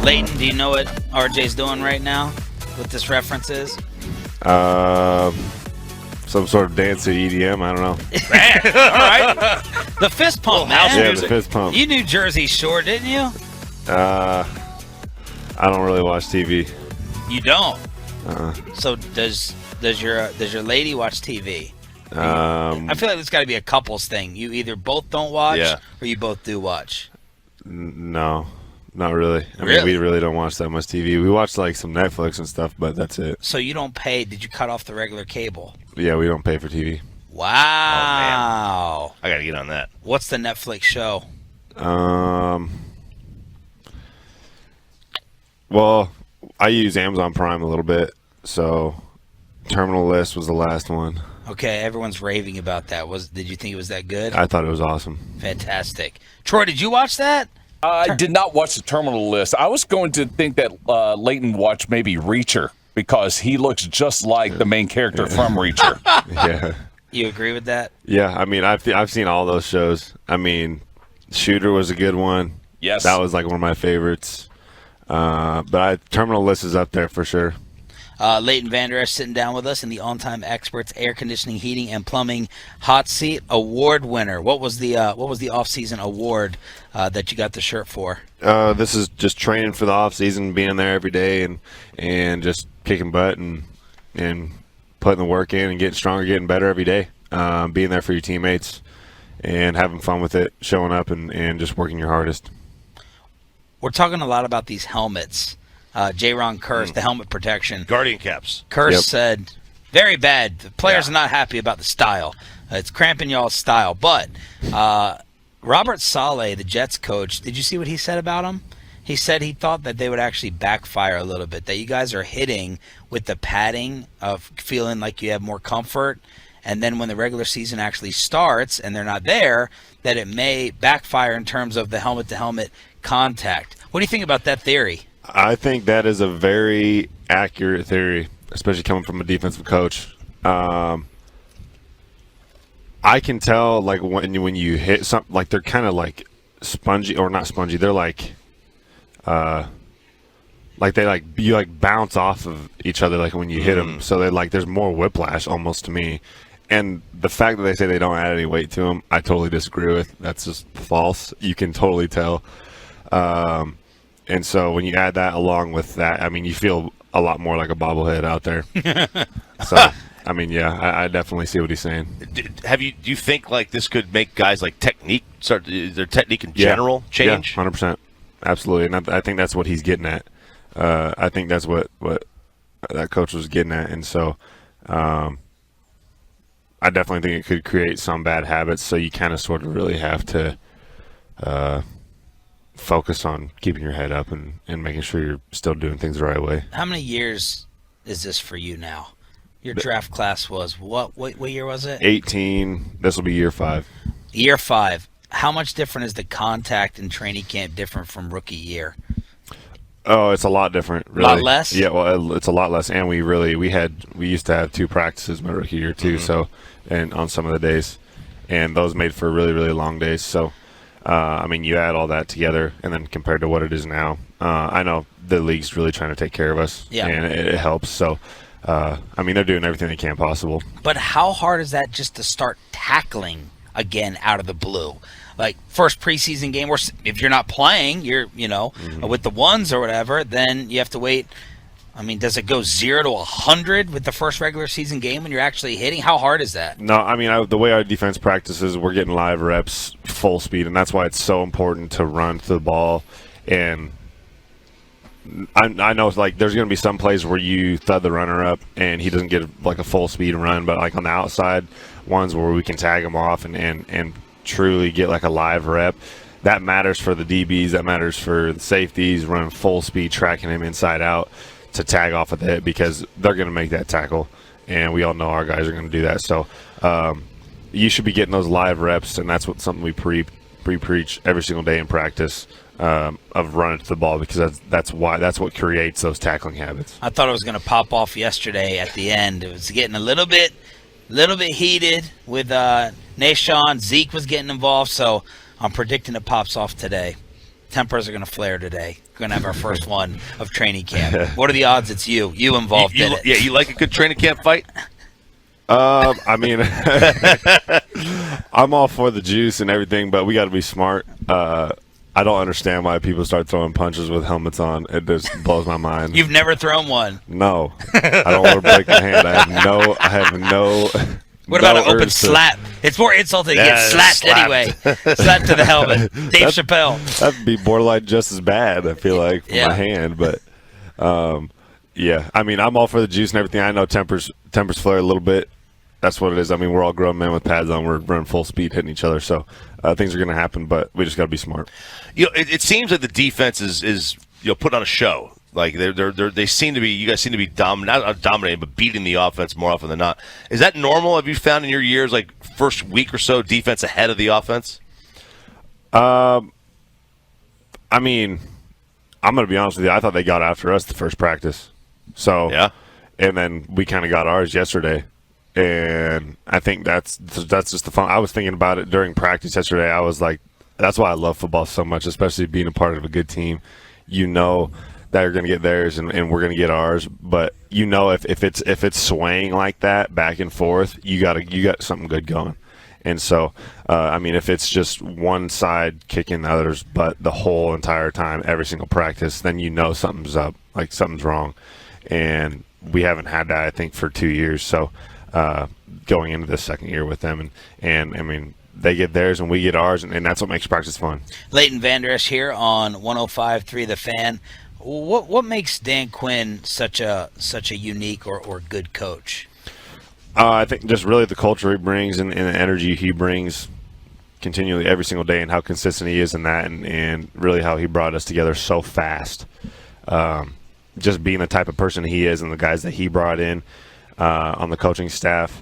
Leighton, do you know what RJ's doing right now? What this reference is? Some sort of dance to EDM. I don't know. All right. The fist pump, man. Yeah, the fist pump. You knew Jersey Shore, didn't you? I don't really watch TV. You don't. So does your lady watch TV? I feel like it's got to be a couples thing. You either both don't watch, or you both do watch. No, not really. I Really? mean, we really don't watch that much TV. We watch like some Netflix and stuff, but that's it. So you don't pay? Did you cut off the regular cable? Yeah, we don't pay for TV. Wow. I got to get on that. What's the Netflix show? Well, I use Amazon Prime a little bit, so Terminal List was the last one. Okay, everyone's raving about that. Did you think it was that good? I thought it was awesome. Fantastic. Troy, did you watch that? I did not watch the Terminal List. I was going to think that Leighton watched maybe Reacher because he looks just like the main character from Reacher. Yeah. You agree with that? Yeah, I mean, I've seen all those shows. I mean, Shooter was a good one. Yes. That was like one of my favorites. But Terminal List is up there for sure. Leighton Vander Esch sitting down with us in the On-Time Experts Air Conditioning, Heating, and Plumbing Hot Seat Award winner. What was the off-season award that you got the shirt for? This is just training for the off season, being there every day, and just kicking butt and putting the work in and getting stronger, getting better every day. Being there for your teammates and having fun with it, showing up and just working your hardest. We're talking a lot about these helmets. J-Ron Kurz, the helmet protection. Guardian caps. Kurz said, very bad. The players are not happy about the style. It's cramping y'all's style. But Robert Saleh, the Jets coach, did you see what he said about him? He said he thought that they would actually backfire a little bit, that you guys are hitting with the padding of feeling like you have more comfort, and then when the regular season actually starts and they're not there, that it may backfire in terms of the helmet-to-helmet contact. What do you think about that theory? I think that is a very accurate theory, especially coming from a defensive coach. I can tell, like, when you hit something, like, they're kind of like spongy, or not spongy. They're like you bounce off of each other, like when you hit them. So they there's more whiplash almost to me. And the fact that they say they don't add any weight to them, I totally disagree with. That's just false. You can totally tell. And so when you add that along with that, I mean, you feel a lot more like a bobblehead out there. So, I mean, yeah, I definitely see what he's saying. Do you think like this could make guys like their technique in general change? Yeah, 100%. Absolutely. And I think that's what he's getting at. I think that's what that coach was getting at. And so I definitely think it could create some bad habits. So you kind of sort of really have to focus on keeping your head up and making sure you're still doing things the right way. How many years is this for you now? Your draft class was what year was it? 18. This will be year 5. Year 5. How much different is the contact in training camp different from rookie year? Oh, it's a lot different. Really. A lot less? Yeah, well, it's a lot less. And we used to have 2 practices my rookie year too. So, and on some of the days, and those made for really, really long days. So, I mean, you add all that together, and then compared to what it is now, I know the league's really trying to take care of us, and it helps. So, I mean, they're doing everything they can possible. But how hard is that just to start tackling again out of the blue? Like, first preseason game, where if you're not playing, you're, with the ones or whatever, then you have to wait. I mean, does it go 0 to 100 with the first regular season game when you're actually hitting? How hard is that? No, I mean, the way our defense practices, we're getting live reps full speed, and that's why it's so important to run to the ball. And I know, like, there's going to be some plays where you thud the runner up and he doesn't get like a full speed run, but like on the outside ones where we can tag him off and truly get like a live rep, that matters for the DBs, that matters for the safeties, running full speed, tracking him inside out to tag off of it, because they're going to make that tackle, and we all know our guys are going to do that. So you should be getting those live reps, and that's something we preach every single day in practice, of running to the ball, because that's what creates those tackling habits. I thought it was going to pop off yesterday at the end. It was getting a little bit heated with Nashon. Zeke was getting involved, so I'm predicting it pops off today. tempers are going to flare today. We're going to have our first one of training camp. What are the odds it's you? You involved in it. Yeah, you like a good training camp fight? I mean, I'm all for the juice and everything, but we got to be smart. I don't understand why people start throwing punches with helmets on. It just blows my mind. You've never thrown one. No, I don't want to break my hand. I have no. What about an open slap? It's more insulting to get slapped anyway. Slap to the helmet. Dave Chappelle. That'd be borderline just as bad, I feel like, for my hand. But, yeah. I mean, I'm all for the juice and everything. I know tempers flare a little bit. That's what it is. I mean, we're all grown men with pads on. We're running full speed, hitting each other. So things are going to happen, but we just got to be smart. It seems like the defense is putting on a show. Like they seem to be. You guys seem to be not dominating, but beating the offense more often than not. Is that normal? Have you found in your years, like first week or so, defense ahead of the offense? I mean, I'm going to be honest with you. I thought they got after us the first practice. So yeah, and then we kind of got ours yesterday. And I think that's just the fun. I was thinking about it during practice yesterday. I was like, that's why I love football so much, especially being a part of a good team. You know that you're going to get theirs and we're going to get ours. But you know if it's swaying like that back and forth, you got something good going. And so, I mean, if it's just one side kicking the other's butt the whole entire time, every single practice, then you know something's up, like something's wrong. And we haven't had that, I think, for 2 years. So going into this second year with them, and I mean, they get theirs and we get ours, and that's what makes practice fun. Leighton Vander Esch here on 105.3 The Fan. What makes Dan Quinn such a unique or good coach? I think just really the culture he brings and the energy he brings continually every single day, and how consistent he is in that, and really how he brought us together so fast. Just being the type of person he is and the guys that he brought in on the coaching staff,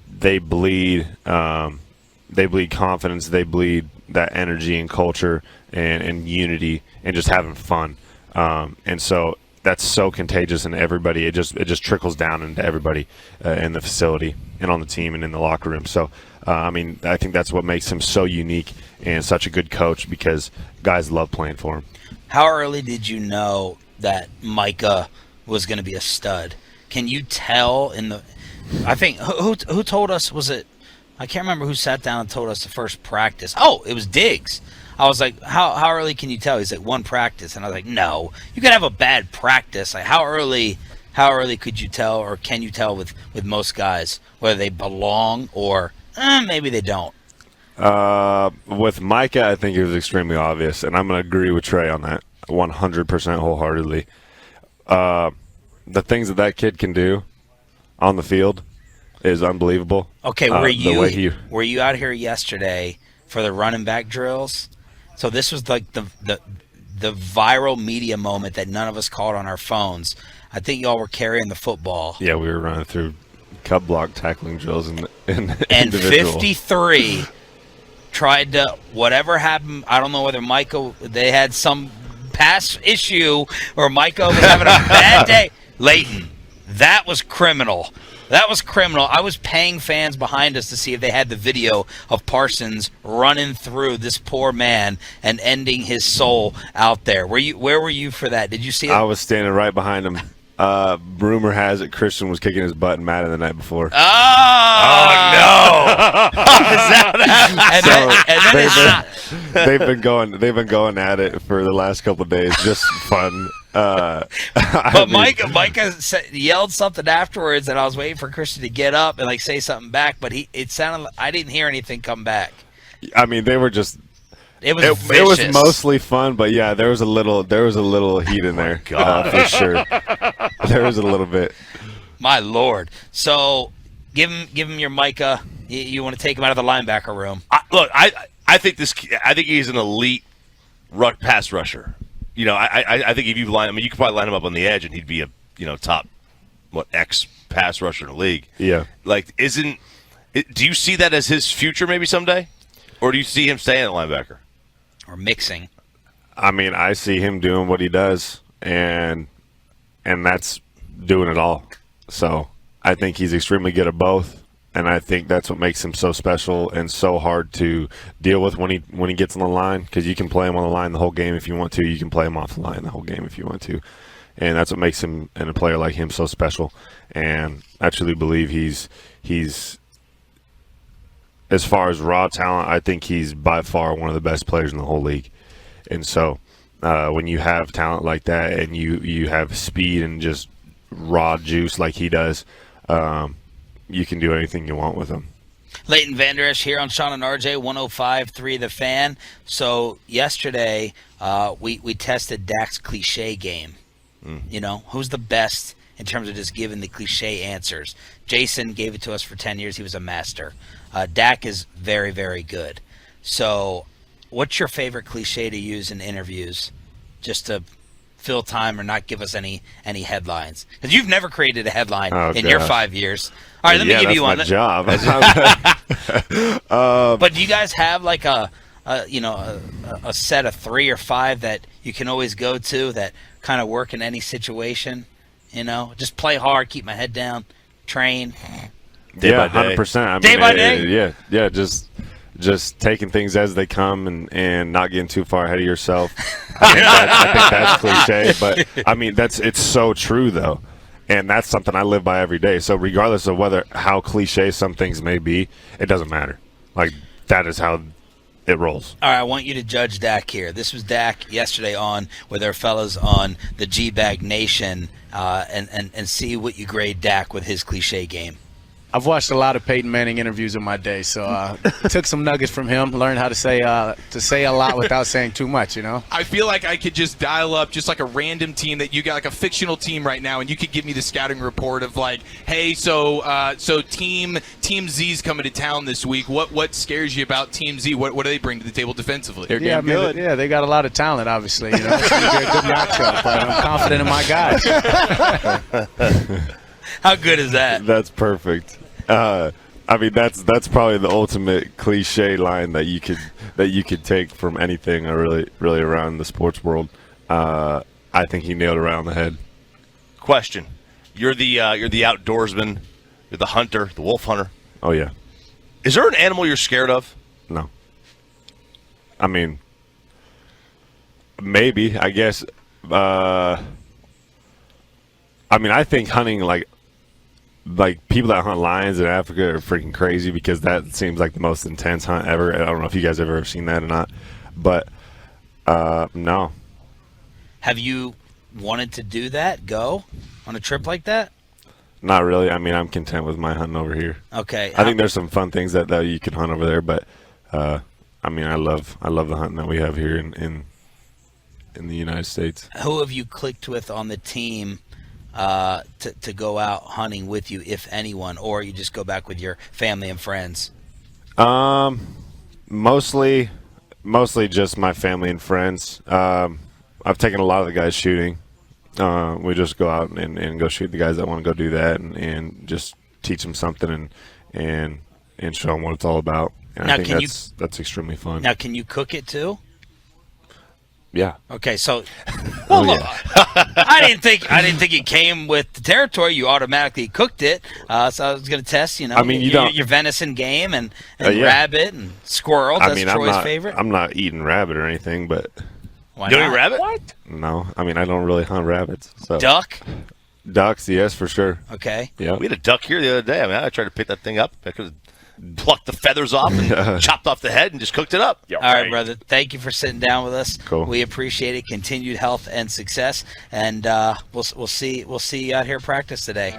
they bleed confidence, they bleed that energy and culture and unity and just having fun. And so that's so contagious, and everybody, it just trickles down into everybody in the facility and on the team and in the locker room. So, I mean, I think that's what makes him so unique and such a good coach, because guys love playing for him. How early did you know that Micah was going to be a stud? Can you tell I think, who told us, was it, I can't remember who sat down and told us the first practice. Oh, it was Diggs. I was like, how early can you tell? He's like, one practice. And I was like, no, you could have a bad practice. Like, how early could you tell, or can you tell with most guys, whether they belong or maybe they don't? With Micah, I think it was extremely obvious, and I'm going to agree with Trey on that 100% wholeheartedly. The things that kid can do on the field is unbelievable. Okay, were you out here yesterday for the running back drills? So this was like the viral media moment that none of us caught on our phones. I think y'all were carrying the football. Yeah, we were running through cub block tackling drills and individual. 53 tried to, whatever happened, I don't know whether they had some past issue or Micah was having a bad day. Leighton, that was criminal. That was criminal. I was paying fans behind us to see if they had the video of Parsons running through this poor man and ending his soul out there. Where were you for that? Did you see it? I was standing right behind him. Rumor has it Christian was kicking his butt in Madden the night before. Oh no! They've been going at it for the last couple of days, just fun. But Micah yelled something afterwards, and I was waiting for Christian to get up and say something back, but it sounded like I didn't hear anything come back. I mean, they were just. It was mostly fun, but yeah, there was a little heat in there, for sure. There was a little bit. My Lord! So give him your Micah. You want to take him out of the linebacker room? I think he's an elite pass rusher. I think if you you could probably line him up on the edge, and he'd be a top X pass rusher in the league. Yeah. Do you see that as his future maybe someday, or do you see him staying at linebacker? Or mixing. I mean, I see him doing what he does, and that's doing it all. So I think he's extremely good at both, And I think that's what makes him so special and so hard to deal with when he gets on the line, because you can play him on the line the whole game if you want to. You can play him off the line the whole game if you want to. And that's what makes him and a player like him so special. And I truly believe he's as far as raw talent, I think he's by far one of the best players in the whole league. And so when you have talent like that and you have speed and just raw juice like he does, you can do anything you want with him. Leighton Vander Esch here on Shan RJ, 105.3 The Fan. So yesterday we tested Dak's cliche game. You know, who's the best in terms of just giving the cliche answers? Jason gave it to us for 10 years. He was a master. Dak is very, very good. So what's your favorite cliche to use in interviews just to fill time or not give us any headlines? Because you've never created a headline in your 5 years. All right, let me give you one. That's my job. But do you guys have like a set of 3 or 5 that you can always go to that kind of work in any situation? You know, just play hard, keep my head down, train. Day by day. 100%. Day by day? Yeah. Just taking things as they come and not getting too far ahead of yourself. I think that's cliche, but I mean it's so true though, and that's something I live by every day. So regardless of how cliche some things may be, it doesn't matter. Like that is how it rolls. All right, I want you to judge Dak here. This was Dak yesterday on with our fellas on the G-Bag Nation, and see what you grade Dak with his cliche game. I've watched a lot of Peyton Manning interviews in my day, so took some nuggets from him, learned how to say a lot without saying too much, you know? I feel like I could just dial up just like a random team that you got, like a fictional team right now, and you could give me the scouting report of like, hey, so team Z's coming to town this week. What scares you about Team Z? What do they bring to the table defensively? They're good. Yeah, they got a lot of talent, obviously. You know, it's going to be a good matchup, but I'm confident in my guys. How good is that? That's perfect. I mean, that's probably the ultimate cliche line that you could take from anything or really around the sports world. I think he nailed it right on the head. Question: You're the outdoorsman, you're the hunter, the wolf hunter. Oh yeah. Is there an animal you're scared of? No. I mean, maybe. I guess. I mean, I think hunting like people that hunt lions in Africa are freaking crazy, because that seems like the most intense hunt ever. I don't know if you guys ever have seen that or not, but no. Have you wanted to do that? Go on a trip like that? Not really. I mean, I'm content with my hunting over here. Okay. I think there's some fun things that you can hunt over there, but I mean, I love the hunting that we have here in the United States. Who have you clicked with on the team to go out hunting with you, if anyone, or you just go back with your family and friends? Mostly just my family and friends. I've taken a lot of the guys shooting. We just go out and go shoot the guys that want to go do that, and just teach them something and show them what it's all about. And Now, I think that's extremely fun. Now, can you cook it too? Yeah. Okay, so look, I didn't think it came with the territory. You automatically cooked it. So I was going to test, I mean, your venison game and rabbit and squirrel. That's Troy's favorite. I'm not eating rabbit or anything, but Why You don't not? eat rabbit? What? no. I mean, I don't really hunt rabbits. So. Duck? Ducks, yes, for sure. Okay. Yeah. We had a duck here the other day. I mean, I tried to pick that thing up. I could have plucked the feathers off and chopped off the head and just cooked it up. All right, brother. Thank you for sitting down with us. Cool. We appreciate it. Continued health and success, and we'll see you out here at practice today.